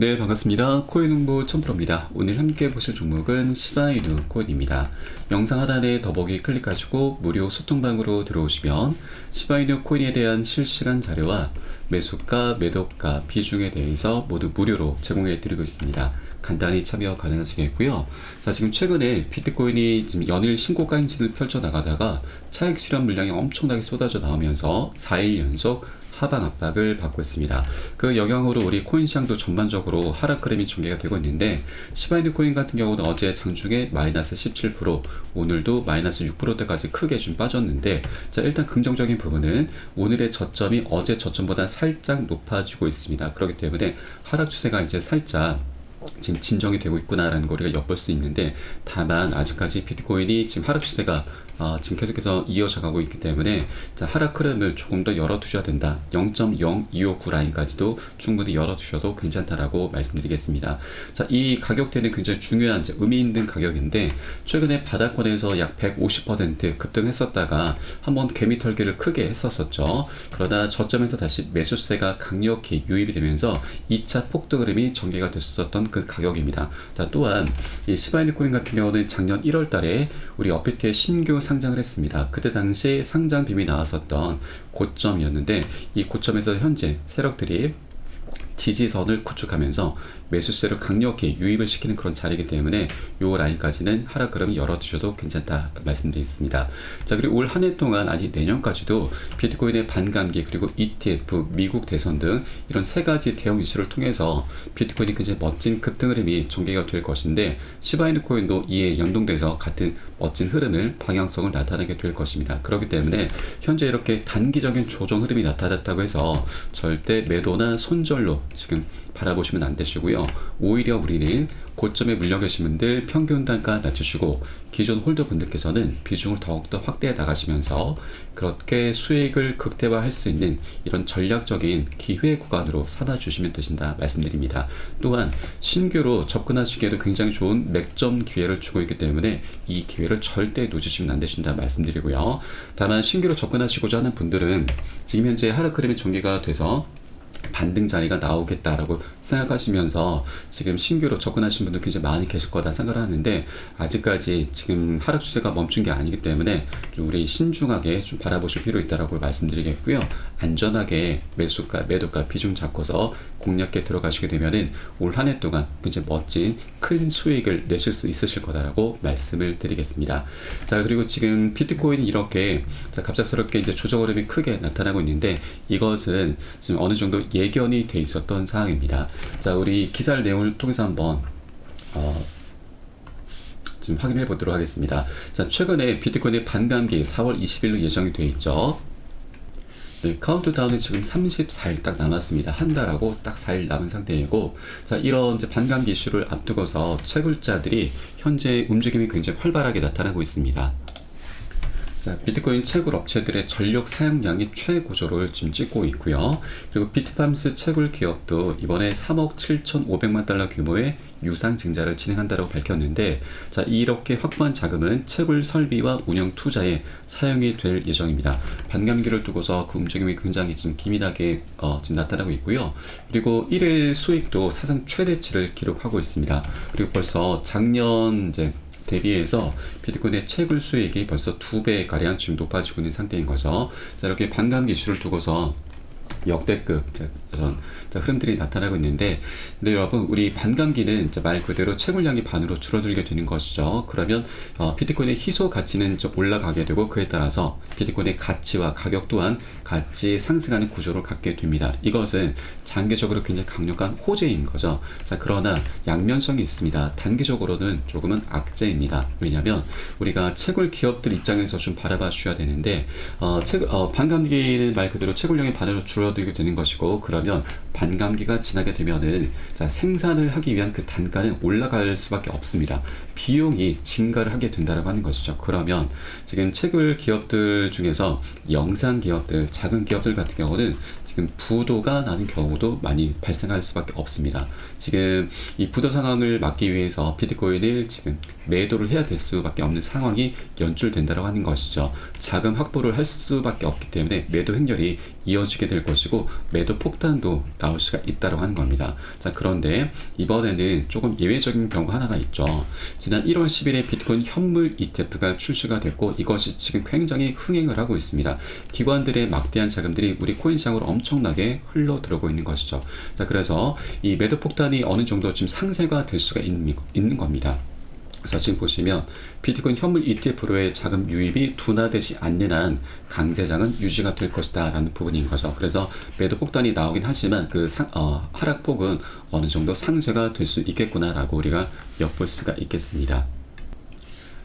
네, 반갑습니다. 코인 홍보 첨프로입니다. 오늘 함께 보실 종목은 시바이누 코인입니다. 영상 하단에 더보기 클릭하시고 무료 소통방으로 들어오시면 시바이누 코인에 대한 실시간 자료와 매수가, 매도가, 비중에 대해서 모두 무료로 제공해 드리고 있습니다. 간단히 참여 가능하시겠고요. 자, 지금 최근에 비트코인이 지금 연일 신고가 행진을 펼쳐 나가다가 차익 실현 물량이 엄청나게 쏟아져 나오면서 4일 연속 하방 압박을 받고 있습니다. 그 영향으로 우리 코인 시장도 전반적으로 하락 흐름이 전개가 되고 있는데, 시바이누 코인 같은 경우는 어제 장중에 마이너스 17%, 오늘도 마이너스 6%대까지 크게 좀 빠졌는데, 자, 일단 긍정적인 부분은 오늘의 저점이 어제 저점보다 살짝 높아지고 있습니다. 그렇기 때문에 하락 추세가 이제 살짝 지금 진정이 되고 있구나라는 걸 우리가 엿볼 수 있는데, 다만 아직까지 비트코인이 지금 하락 추세가 지금 계속해서 이어져 가고 있기 때문에, 자, 하락 흐름을 조금 더 열어두셔야 된다. 0.0259 라인까지도 충분히 열어두셔도 괜찮다라고 말씀드리겠습니다. 자, 이 가격대는 굉장히 중요한 의미 있는 가격인데, 최근에 바닥권에서 약 150% 급등했었다가 한번 개미털기를 크게 했었었죠. 그러다 저점에서 다시 매수세가 강력히 유입이 되면서 2차 폭등 흐름이 전개가 됐었던 그 가격입니다. 자, 또한 이 시바이누 코인 같은 경우는 작년 1월 달에 우리 업비트에 신규 상장을 했습니다. 그때 당시 상장 빔이 나왔었던 고점이었는데, 이 고점에서 현재 세력들이 지지선을 구축하면서 매수세를 강력히 유입을 시키는 그런 자리이기 때문에 요 라인까지는 하락 흐름을 열어두셔도 괜찮다 말씀드리겠습니다. 자, 그리고 올 한 해 동안, 아니 내년까지도 비트코인의 반감기, 그리고 ETF, 미국 대선 등 이런 세 가지 대형 이슈를 통해서 비트코인이 굉장히 멋진 급등 흐름이 전개가 될 것인데, 시바이누 코인도 이에 연동돼서 같은 멋진 흐름을, 방향성을 나타내게 될 것입니다. 그렇기 때문에 현재 이렇게 단기적인 조정 흐름이 나타났다고 해서 절대 매도나 손절로 지금 바라보시면 안 되시고요. 오히려 우리는 고점에 물려 계신 분들 평균 단가 낮추시고, 기존 홀더분들께서는 비중을 더욱더 확대해 나가시면서 그렇게 수익을 극대화할 수 있는 이런 전략적인 기회 구간으로 삼아 주시면 되신다 말씀드립니다. 또한 신규로 접근하시기에도 굉장히 좋은 맥점 기회를 주고 있기 때문에 이 기회를 절대 놓치시면 안 되신다 말씀드리고요. 다만 신규로 접근하시고자 하는 분들은 지금 현재 하락 흐름이 전개가 돼서 반등 자리가 나오겠다라고 생각하시면서 지금 신규로 접근하신 분들 굉장히 많이 계실 거다 생각을 하는데, 아직까지 지금 하락 추세가 멈춘 게 아니기 때문에 좀 우리 신중하게 좀 바라보실 필요 있다라고 말씀드리겠고요. 안전하게 매수가, 매도가 비중 잡고서 공략에 들어가시게 되면은 올 한 해 동안 굉장히 멋진 큰 수익을 내실 수 있으실 거다라고 말씀을 드리겠습니다. 자, 그리고 지금 비트코인이 이렇게 갑작스럽게 이제 조정 흐름이 크게 나타나고 있는데, 이것은 지금 어느 정도 예견이 돼 있었던 상황입니다. 자, 우리 기사를 내용을 통해서 한번 좀 확인해 보도록 하겠습니다. 자, 최근에 비트코인의 반감기 4월 20일로 예정이 돼 있죠. 네, 카운트다운이 지금 34일 딱 남았습니다. 한 달하고 딱 4일 남은 상태이고, 자, 이런 이제 반감기 이슈를 앞두고서 채굴자들이 현재 움직임이 굉장히 활발하게 나타나고 있습니다. 자, 비트코인 채굴 업체들의 전력 사용량이 최고조를 지금 찍고 있고요. 그리고 비트팜스 채굴 기업도 이번에 3억 7,500만 달러 규모의 유상 증자를 진행한다고 밝혔는데, 자, 이렇게 확보한 자금은 채굴 설비와 운영 투자에 사용이 될 예정입니다. 반감기를 두고서 그 움직임이 굉장히 좀 기민하게 지금 나타나고 있고요. 그리고 1일 수익도 사상 최대치를 기록하고 있습니다. 그리고 벌써 작년 이제 대비해서 비트코인의 채굴 수익이 벌써 2배가량 지금 높아지고 있는 상태인 거죠. 자, 이렇게 반감기 이슈를 두고서 역대급 흐름들이 나타나고 있는데, 근데 여러분, 우리 반감기는 말 그대로 채굴량이 반으로 줄어들게 되는 것이죠. 그러면 비트코인의 희소 가치는 올라가게 되고, 그에 따라서 비트코인의 가치와 가격 또한 같이 상승하는 구조를 갖게 됩니다. 이것은 장기적으로 굉장히 강력한 호재인 거죠. 자, 그러나 양면성이 있습니다. 단기적으로는 조금은 악재입니다. 왜냐하면 우리가 채굴 기업들 입장에서 좀 바라봐 주셔야 되는데, 반감기는 말 그대로 채굴량이 반으로 줄어들게 되는 것이고, 그러면 반감기가 지나게 되면은, 자, 생산을 하기 위한 그 단가는 올라갈 수밖에 없습니다. 비용이 증가를 하게 된다라고 하는 것이죠. 그러면 지금 채굴 기업들 중에서 영상 기업들, 작은 기업들 같은 경우는 지금 부도가 나는 경우도 많이 발생할 수밖에 없습니다. 지금 이 부도 상황을 막기 위해서 비트코인을 지금 매도를 해야 될 수밖에 없는 상황이 연출된다라고 하는 것이죠. 자금 확보를 할 수밖에 없기 때문에 매도 행렬이 이어지게 될 것이고, 것이고 매도 폭탄도 나올 수가 있다고 하는 겁니다. 자, 그런데 이번에는 조금 예외적인 경우 하나가 있죠. 지난 1월 10일에 비트코인 현물 ETF가 출시가 됐고 이것이 지금 굉장히 흥행을 하고 있습니다. 기관들의 막대한 자금들이 우리 코인 시장으로 엄청나게 흘러 들어오고 있는 것이죠. 자, 그래서 이 매도 폭탄이 어느 정도 지금 상쇄가 될 수가 있는 겁니다. 그래서 지금 보시면 비트코인 현물 ETF로의 자금 유입이 둔화되지 않는 한 강세장은 유지가 될 것이다 라는 부분인 거죠. 그래서 매도 폭탄이 나오긴 하지만 그 하락폭은 어느 정도 상쇄가 될 수 있겠구나 라고 우리가 엿볼 수가 있겠습니다.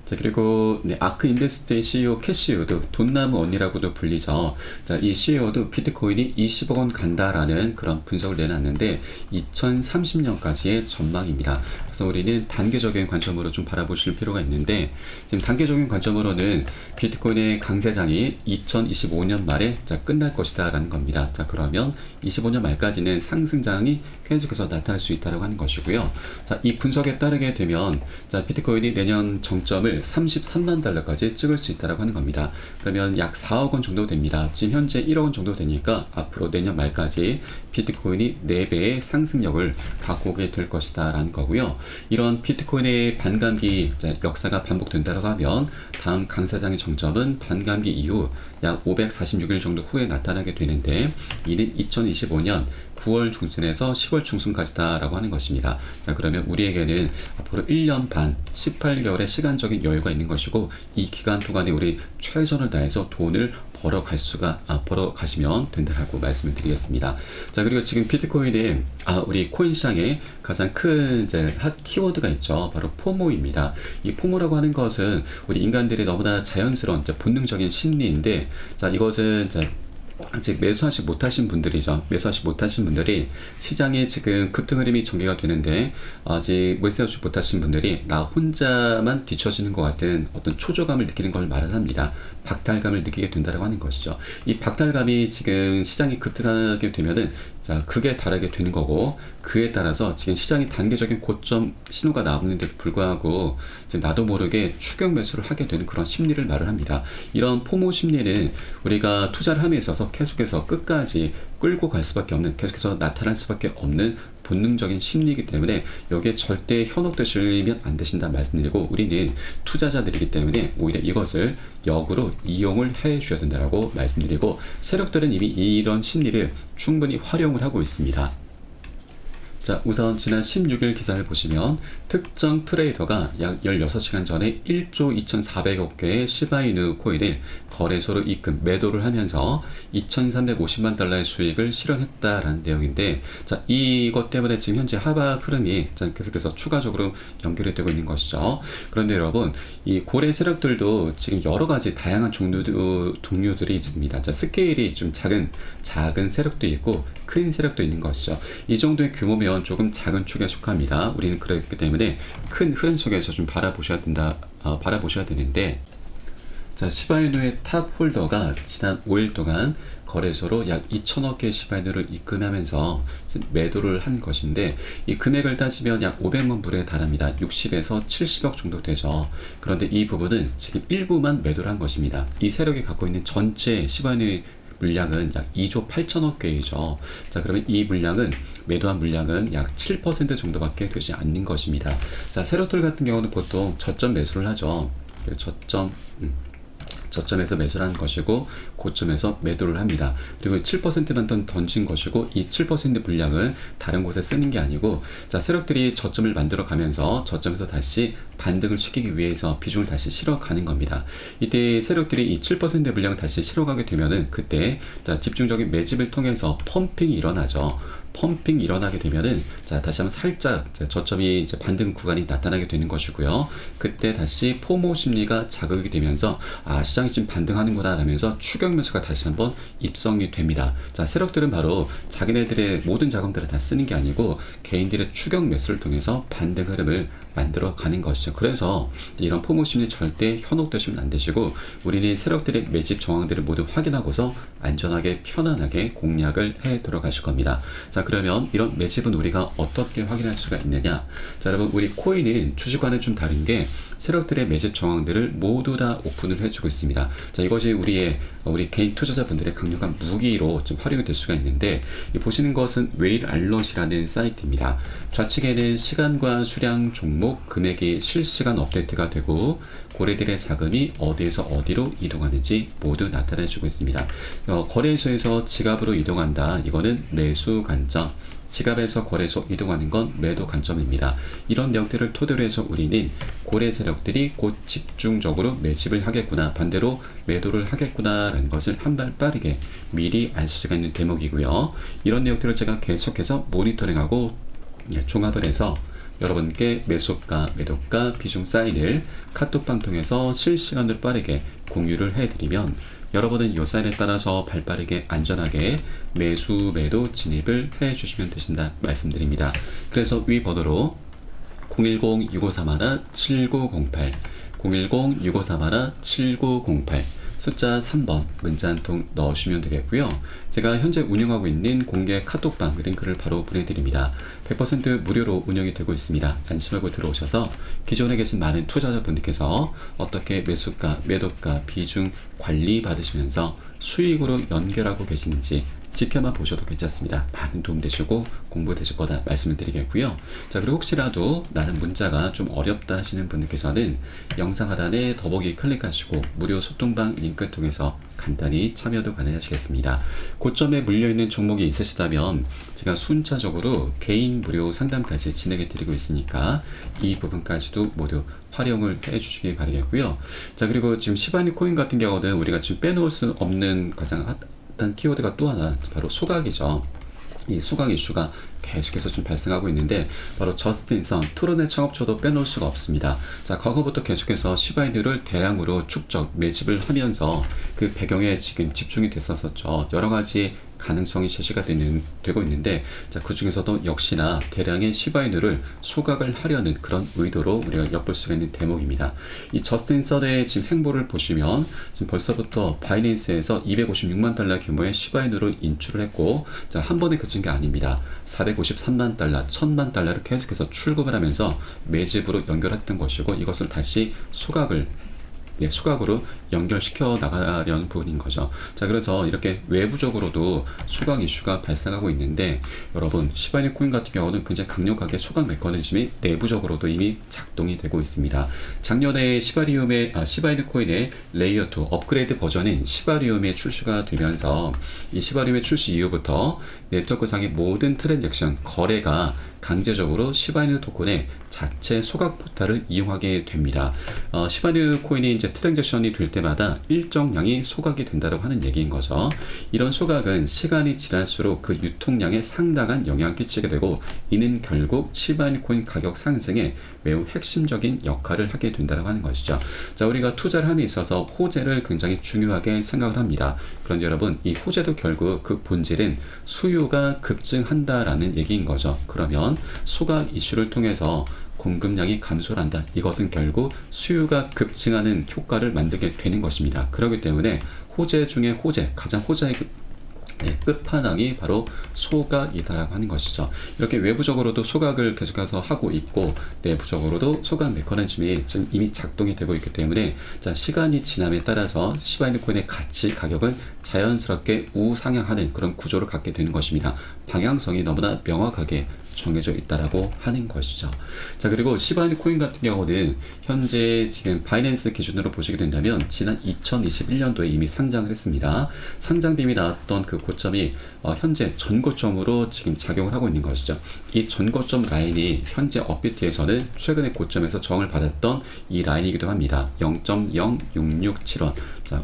자, 그리고 아크 인베스트의 CEO 캐시 우드, 돈나무 언니라고도 불리죠. 자, 이 CEO도 비트코인이 20억 원 간다라는 그런 분석을 내놨는데 2030년까지의 전망입니다. 그래서 우리는 단계적인 관점으로 좀 바라보실 필요가 있는데 지금 단계적인 관점으로는 비트코인의 강세장이 2025년 말에 끝날 것이다 라는 겁니다. 자, 그러면 25년 말까지는 상승장이 계속해서 나타날 수 있다고 하는 것이고요. 자, 이 분석에 따르게 되면 자, 비트코인이 내년 정점을 33만 달러까지 찍을 수 있다고 하는 겁니다. 그러면 약 4억 원 정도 됩니다. 지금 현재 1억 원 정도 되니까 앞으로 내년 말까지 비트코인이 4배의 상승력을 갖고 오게 될 것이다 라는 거고요. 이런 비트코인의 반감기 역사가 반복된다고 하면 다음 강세장의 정점은 반감기 이후 약 546일 정도 후에 나타나게 되는데 이는 2025년 9월 중순에서 10월 중순까지다 라고 하는 것입니다. 자, 그러면 우리에게는 앞으로 1년 반 18개월의 시간적인 여유가 있는 것이고 이 기간 동안에 우리 최선을 다해서 돈을 벌어가시면 된다라고 말씀을 드리겠습니다. 자, 그리고 지금 비트코인의 우리 코인 시장에 가장 큰 핫 키워드가 있죠. 바로 포모입니다. 이 포모라고 하는 것은 우리 인간들이 너무나 자연스러운 본능적인 심리인데, 자, 이것은 아직 매수하지 못하신 분들이죠. 매수하지 못하신 분들이 시장에 지금 급등 흐름이 전개가 되는데 아직 매수하지 못하신 분들이 나 혼자만 뒤처지는 것 같은 어떤 초조감을 느끼는 걸 말을 합니다. 박탈감을 느끼게 된다고 하는 것이죠. 이 박탈감이 지금 시장이 급등하게 되면은 자, 극에 달하게 되는 거고 그에 따라서 지금 시장이 단계적인 고점 신호가 나오는데도 불구하고 지금 나도 모르게 추격 매수를 하게 되는 그런 심리를 말을 합니다. 이런 포모 심리는 우리가 투자를 함에 있어서 계속해서 끝까지 끌고 갈 수밖에 없는, 계속해서 나타날 수밖에 없는 본능적인 심리이기 때문에 여기에 절대 현혹되시면 안 되신다 말씀드리고 우리는 투자자들이기 때문에 오히려 이것을 역으로 이용을 해 주셔야 된다고 말씀드리고 세력들은 이미 이런 심리를 충분히 활용을 하고 있습니다. 자, 우선 지난 16일 기사를 보시면 특정 트레이더가 약 16시간 전에 1조 2,400억 개의 시바이누 코인을 거래소로 입금, 매도를 하면서 2,350만 달러의 수익을 실현했다라는 내용인데, 자, 이것 때문에 지금 현재 하락 흐름이 계속해서 추가적으로 연결이 되고 있는 것이죠. 그런데 여러분, 이 고래 세력들도 지금 여러 가지 다양한 종류들이 있습니다. 자, 스케일이 좀 작은 세력도 있고 큰 세력도 있는 것이죠. 이 정도의 규모면 조금 작은 축에 속합니다. 우리는 그렇기 때문에 큰 흐름 속에서 좀 바라보셔야 되는데, 자, 시바이누의 탑 홀더가 지난 5일 동안 거래소로 약 2천억 개의 시바이누를 입금하면서 매도를 한 것인데 이 금액을 따지면 약 500만 불에 달합니다. 60에서 70억 정도 되죠. 그런데 이 부분은 지금 일부만 매도를 한 것입니다. 이 세력이 갖고 있는 전체 시바이누의 물량은 약 2조 8천억 개이죠. 자, 그러면 이 물량은 매도한 물량은 약 7% 정도밖에 되지 않는 것입니다. 자, 세력들 같은 경우는 보통 저점 매수를 하죠. 저점에서 매수를 하는 것이고 고점에서 매도를 합니다. 그리고 7%만 던진 것이고 이 7% 물량은 다른 곳에 쓰는 게 아니고, 자, 세력들이 저점을 만들어 가면서 저점에서 다시 반등을 시키기 위해서 비중을 다시 실어가는 겁니다. 이때 세력들이 이 7% 물량을 다시 실어가게 되면은 그때 자, 집중적인 매집을 통해서 펌핑이 일어나죠. 펌핑이 일어나게 되면은 자, 다시 한번 살짝 저점이 이제 반등 구간이 나타나게 되는 것이고요. 그때 다시 포모 심리가 자극이 되면서 시장이 지금 반등하는구나 라면서 추격 매수가 다시 한번 입성이 됩니다. 자, 세력들은 바로 자기네들의 모든 자금들을 다 쓰는 게 아니고 개인들의 추격 매수를 통해서 반등 흐름을 만들어 가는 것이죠. 그래서 이런 포모 심리 절대 현혹되시면 안 되시고 우리는 세력들의 매집 정황들을 모두 확인하고서 안전하게 편안하게 공략을 해 들어가실 겁니다. 자, 자, 그러면 이런 매집은 우리가 어떻게 확인할 수가 있느냐? 자, 여러분, 우리 코인은 주식과는 좀 다른 게 세력들의 매집 정황들을 모두 다 오픈을 해주고 있습니다. 자, 이것이 우리 개인 투자자분들의 강력한 무기로 좀 활용이 될 수가 있는데, 이 보시는 것은 웨일 알럿이라는 사이트입니다. 좌측에는 시간과 수량, 종목, 금액이 실시간 업데이트가 되고 고래들의 자금이 어디에서 어디로 이동하는지 모두 나타내주고 있습니다. 거래소에서 지갑으로 이동한다. 이거는 매수 관점. 지갑에서 거래소 이동하는 건 매도 관점입니다. 이런 내용들을 토대로 해서 우리는 고래 세력들이 곧 집중적으로 매집을 하겠구나, 반대로 매도를 하겠구나 라는 것을 한 발 빠르게 미리 알 수가 있는 대목이고요. 이런 내용들을 제가 계속해서 모니터링하고 종합을 해서 여러분께 매수가, 매도가, 비중 사인을 카톡방 통해서 실시간으로 빠르게 공유를 해드리면 여러분은 이 사인에 따라서 발빠르게 안전하게 매수, 매도 진입을 해주시면 되신다 말씀드립니다. 그래서 위 번호로 010-6531-7908 010-6531-7908 숫자 3번 문자 한 통 넣으시면 되겠고요. 제가 현재 운영하고 있는 공개 카톡방 링크를 바로 보내드립니다. 100% 무료로 운영이 되고 있습니다. 안심하고 들어오셔서 기존에 계신 많은 투자자분들께서 어떻게 매수가, 매도가, 비중 관리 받으시면서 수익으로 연결하고 계시는지 지켜만 보셔도 괜찮습니다. 많은 도움 되시고 공부 되실 거다 말씀을 드리겠고요. 자, 그리고 혹시라도 나는 문자가 좀 어렵다 하시는 분들께서는 영상 하단에 더보기 클릭하시고 무료 소통방 링크 통해서 간단히 참여도 가능하시겠습니다. 고점에 물려있는 종목이 있으시다면 제가 순차적으로 개인 무료 상담까지 진행해 드리고 있으니까 이 부분까지도 모두 활용을 해 주시기 바라겠고요. 자, 그리고 지금 시바이누 코인 같은 경우는 우리가 지금 빼놓을 수 없는 가장 핫한 키워드가 또 하나 바로 소각이죠. 이 소각 이슈가 계속해서 좀 발생하고 있는데 바로 저스틴선, 트론의 창업처도 빼놓을 수가 없습니다. 자, 과거부터 계속해서 시바이누를 대량으로 축적, 매집을 하면서 그 배경에 지금 집중이 됐었죠. 여러 가지 가능성이 제시가 되고 있는데, 자, 그 중에서도 역시나 대량의 시바이누를 소각을 하려는 그런 의도로 우리가 엿볼 수가 있는 대목입니다. 이 저스틴 선의 지금 행보를 보시면 지금 벌써부터 바이낸스에서 256만 달러 규모의 시바이누를 인출을 했고, 자, 한 번에 그친 게 아닙니다. 453만 달러, 1000만 달러를 계속해서 출금을 하면서 매집으로 연결했던 것이고, 이것을 다시 소각으로 연결시켜 나가려는 부분인 거죠. 자, 그래서 이렇게 외부적으로도 소각 이슈가 발생하고 있는데, 여러분 시바이누 코인 같은 경우는 굉장히 강력하게 소각 메커니즘이 내부적으로도 이미 작동이 되고 있습니다. 작년에 시바이누 코인의 레이어 2 업그레이드 버전인 시바리움이 출시가 되면서 이 시바리움의 출시 이후부터 네트워크상의 모든 트랜잭션, 거래가 강제적으로 시바이누 토큰의 자체 소각 포탈을 이용하게 됩니다. 시바이누 코인이 이제 트랜잭션이 될 때마다 일정량이 소각이 된다고 하는 얘기인 거죠. 이런 소각은 시간이 지날수록 그 유통량에 상당한 영향을 끼치게 되고, 이는 결국 시바이누 코인 가격 상승에 매우 핵심적인 역할을 하게 된다고 하는 것이죠. 자, 우리가 투자를 함에 있어서 호재를 굉장히 중요하게 생각을 합니다. 그런데 여러분, 이 호재도 결국 그 본질은 수요가 급증한다라는 얘기인 거죠. 그러면 소각 이슈를 통해서 공급량이 감소를 한다. 이것은 결국 수요가 급증하는 효과를 만들게 되는 것입니다. 그렇기 때문에 호재 중에 호재, 가장 호재의 끝판왕이 바로 소각이다라고 하는 것이죠. 이렇게 외부적으로도 소각을 계속해서 하고 있고, 내부적으로도 소각 메커니즘이 지금 이미 작동이 되고 있기 때문에, 자, 시간이 지남에 따라서 시바이누 코인의 가치, 가격은 자연스럽게 우상향하는 그런 구조를 갖게 되는 것입니다. 방향성이 너무나 명확하게 정해져 있다라고 하는 것이죠. 자, 그리고 시바이누 코인 같은 경우는 현재 지금 바이낸스 기준으로 보시게 된다면 지난 2021년도에 이미 상장을 했습니다. 상장 빔이 나왔던 그 고점이 현재 전고점으로 지금 작용을 하고 있는 것이죠. 이 전고점 라인이 현재 업비트에서는 최근의 고점에서 정을 받았던 이 라인이기도 합니다. 0.0667원. 자,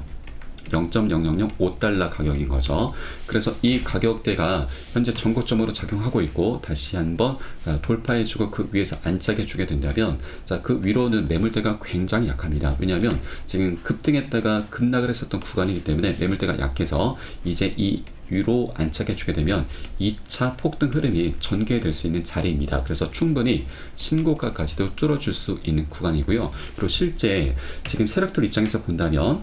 0.0005달러 가격인 거죠. 그래서 이 가격대가 현재 전고점으로 작용하고 있고, 다시 한번 돌파해주고 그 위에서 안착해주게 된다면, 자, 그 위로는 매물대가 굉장히 약합니다. 왜냐하면 지금 급등했다가 급락을 했었던 구간이기 때문에 매물대가 약해서 이제 이 위로 안착해주게 되면 2차 폭등 흐름이 전개될 수 있는 자리입니다. 그래서 충분히 신고가까지도 뚫어줄 수 있는 구간이고요. 그리고 실제 지금 세력들 입장에서 본다면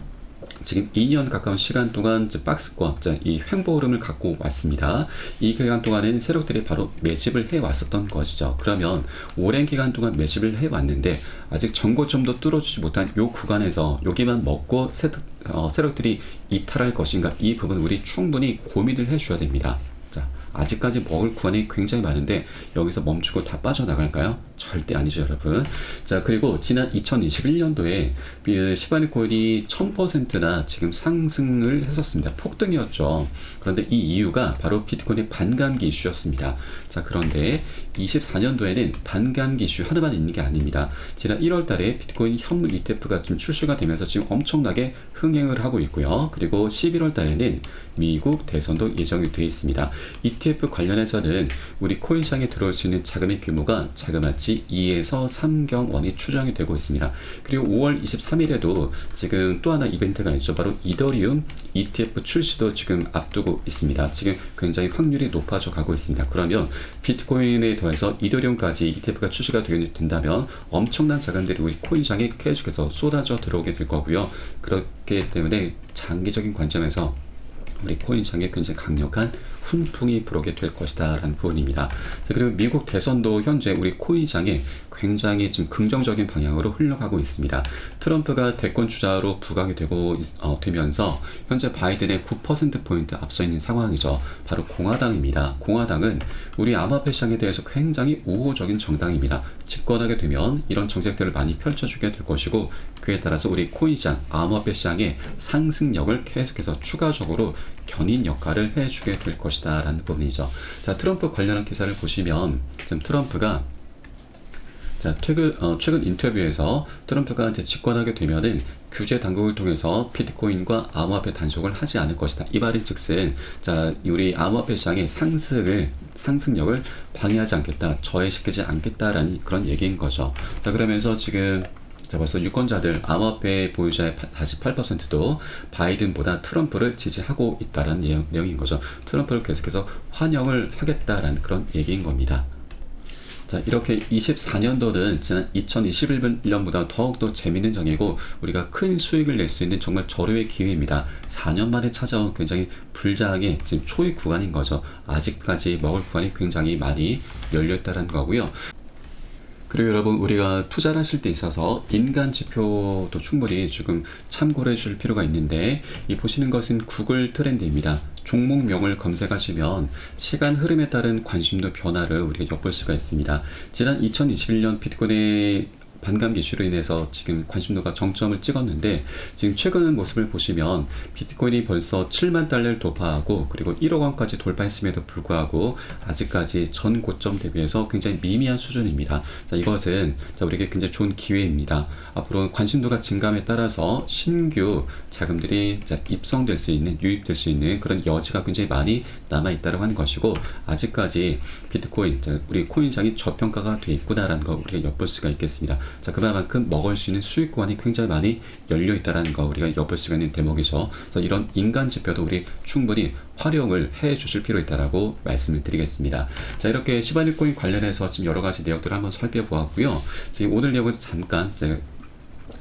지금 2년 가까운 시간 동안 박스권, 이 횡보 흐름을 갖고 왔습니다. 이 기간 동안에는 세력들이 바로 매집을 해왔었던 것이죠. 그러면 오랜 기간 동안 매집을 해왔는데 아직 전고점도 뚫어주지 못한 이 구간에서 여기만 먹고 세력들이 이탈할 것인가, 이 부분 우리 충분히 고민을 해줘야 됩니다. 자, 아직까지 먹을 구간이 굉장히 많은데 여기서 멈추고 다 빠져나갈까요? 절대 아니죠, 여러분. 자, 그리고 지난 2021년도에 시바이누 코인이 1000%나 지금 상승을 했었습니다. 폭등이었죠. 그런데 이 이유가 바로 비트코인의 반감기 이슈였습니다. 자, 그런데 24년도에는 반감기 이슈 하나만 있는 게 아닙니다. 지난 1월 달에 비트코인 현물 ETF가 좀 출시가 되면서 지금 엄청나게 흥행을 하고 있고요. 그리고 11월 달에는 미국 대선도 예정이 되어 있습니다. ETF 관련해서는 우리 코인 시장에 들어올 수 있는 자금의 규모가 자그마치 2에서 3경 원이 추정이 되고 있습니다. 그리고 5월 23일에도 지금 또 하나 이벤트가 있죠. 바로 이더리움 ETF 출시도 지금 앞두고 있습니다. 지금 굉장히 확률이 높아져 가고 있습니다. 그러면 비트코인에 더해서 이더리움까지 ETF가 출시가 된다면 엄청난 자금들이 우리 코인 시장에 계속해서 쏟아져 들어오게 될 거고요. 그렇기 때문에 장기적인 관점에서 우리 코인 시장에 굉장히 강력한 훈풍이 불어오게 될 것이다 라는 부분입니다. 자, 그리고 미국 대선도 현재 우리 코인 시장에 굉장히 지금 긍정적인 방향으로 흘러가고 있습니다. 트럼프가 대권 주자로 부각이 되면서 현재 바이든의 9%포인트 앞서 있는 상황이죠. 바로 공화당입니다. 공화당은 우리 암호화폐 시장에 대해서 굉장히 우호적인 정당입니다. 집권하게 되면 이런 정책들을 많이 펼쳐주게 될 것이고, 그에 따라서 우리 코인 시장, 암호화폐 시장의 상승력을 계속해서 추가적으로 견인 역할을 해주게 될 것이다 라는 부분이죠. 자, 트럼프 관련한 기사를 보시면 지금 트럼프가 최근 인터뷰에서 트럼프가 이제 집권하게 되면은 규제 당국을 통해서 비트코인과 암호화폐 단속을 하지 않을 것이다. 이 말인 즉슨, 우리 암호화폐 시장의 상승력을 방해하지 않겠다, 저해시키지 않겠다라는 그런 얘기인 거죠. 자, 그러면서 지금 벌써 유권자들, 암호화폐 보유자의 48%도 바이든보다 트럼프를 지지하고 있다는 내용인 거죠. 트럼프를 계속해서 환영을 하겠다라는 그런 얘기인 겁니다. 자, 이렇게 24년도는 지난 2021년보다 더욱더 재밌는 장이고 우리가 큰 수익을 낼 수 있는 정말 절호의 기회입니다. 4년 만에 찾아온 굉장히 불장의 지금 초입 구간인 거죠. 아직까지 먹을 구간이 굉장히 많이 열려있다는 거고요. 그리고 여러분, 우리가 투자를 하실 때 있어서 인간 지표도 충분히 지금 참고를 해줄 필요가 있는데, 이 보시는 것은 구글 트렌드입니다. 종목명을 검색하시면 시간 흐름에 따른 관심도 변화를 우리가 엿볼 수가 있습니다. 지난 2021년 비트코인의 반감기 이슈로 인해서 지금 관심도가 정점을 찍었는데, 지금 최근 모습을 보시면 비트코인이 벌써 7만 달러를 돌파하고 그리고 1억 원까지 돌파했음에도 불구하고 아직까지 전 고점 대비해서 굉장히 미미한 수준입니다. 자, 이것은 우리에게 굉장히 좋은 기회입니다. 앞으로 관심도가 증감에 따라서 신규 자금들이 입성될 수 있는, 유입될 수 있는 그런 여지가 굉장히 많이 남아있다고 하는 것이고, 아직까지 비트코인, 우리 코인시장이 저평가가 돼 있구나라는 거 우리가 엿볼 수가 있겠습니다. 자, 그만큼 먹을 수 있는 수익 구간이 굉장히 많이 열려 있다는 거 우리가 엿볼 수가 있는 대목이죠. 그래서 이런 인간 지표도 우리 충분히 활용을 해 주실 필요 있다라고 말씀을 드리겠습니다. 자, 이렇게 시바이누 코인 관련해서 지금 여러 가지 내용들을 한번 살펴보았고요. 지금 오늘 내용은 잠깐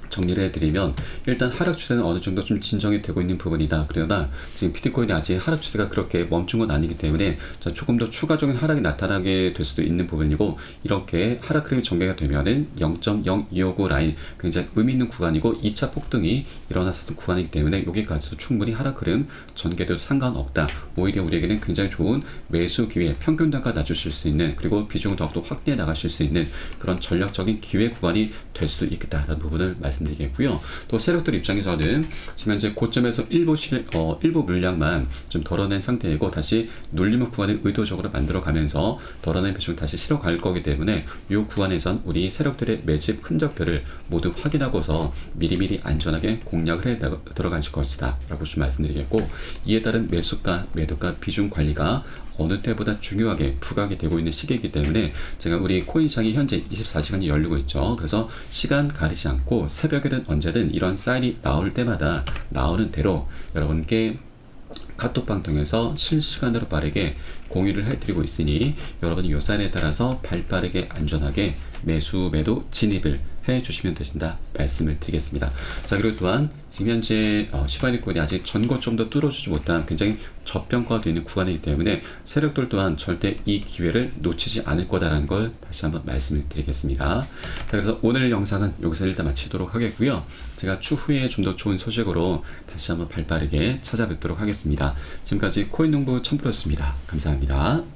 정리를 해드리면, 일단 하락 추세는 어느 정도 좀 진정이 되고 있는 부분이다. 그러나 지금 비트코인이 아직 하락 추세가 그렇게 멈춘 건 아니기 때문에 조금 더 추가적인 하락이 나타나게 될 수도 있는 부분이고, 이렇게 하락 흐름이 전개가 되면은 0.0259 라인, 굉장히 의미 있는 구간이고 2차 폭등이 일어났었던 구간이기 때문에 여기까지도 충분히 하락 흐름 전개돼도 상관없다. 오히려 우리에게는 굉장히 좋은 매수 기회, 평균 단가 낮추실 수 있는, 그리고 비중을 더욱더 확대해 나가실 수 있는 그런 전략적인 기회 구간이 될 수도 있겠다라는 부분을 말씀드리겠고요. 또 세력들 입장에서는 지금 현재 고점에서 일부 물량만 좀 덜어낸 상태이고, 다시 눌림목 구간을 의도적으로 만들어가면서 덜어낸 비중을 다시 실어갈 거기 때문에 이 구간에선 우리 세력들의 매집 흔적들을 모두 확인하고서 미리미리 안전하게 공략을 해 들어가실 것이다 라고 좀 말씀드리겠고, 이에 따른 매수가, 매도가 비중 관리가 어느 때보다 중요하게 부각이 되고 있는 시기이기 때문에 제가 우리 코인 시장이 현재 24시간이 열리고 있죠. 그래서 시간 가리지 않고 새벽에든 언제든 이런 사인이 나올 때마다 나오는 대로 여러분께 카톡방 통해서 실시간으로 빠르게 공유를 해드리고 있으니 여러분이 요 사인에 따라서 발빠르게 안전하게 매수 매도 진입을 해주시면 되신다 말씀을 드리겠습니다. 자, 그리고 또한 지금 현재 시바이누콘이 아직 전고점도 뚫어주지 못한 굉장히 저평가되어 있는 구간이기 때문에 세력들 또한 절대 이 기회를 놓치지 않을 거다라는 걸 다시 한번 말씀을 드리겠습니다. 자, 그래서 오늘 영상은 여기서 일단 마치도록 하겠고요. 제가 추후에 좀 더 좋은 소식으로 다시 한번 발빠르게 찾아뵙도록 하겠습니다. 지금까지 코인농부 첨프로였습니다. 감사합니다.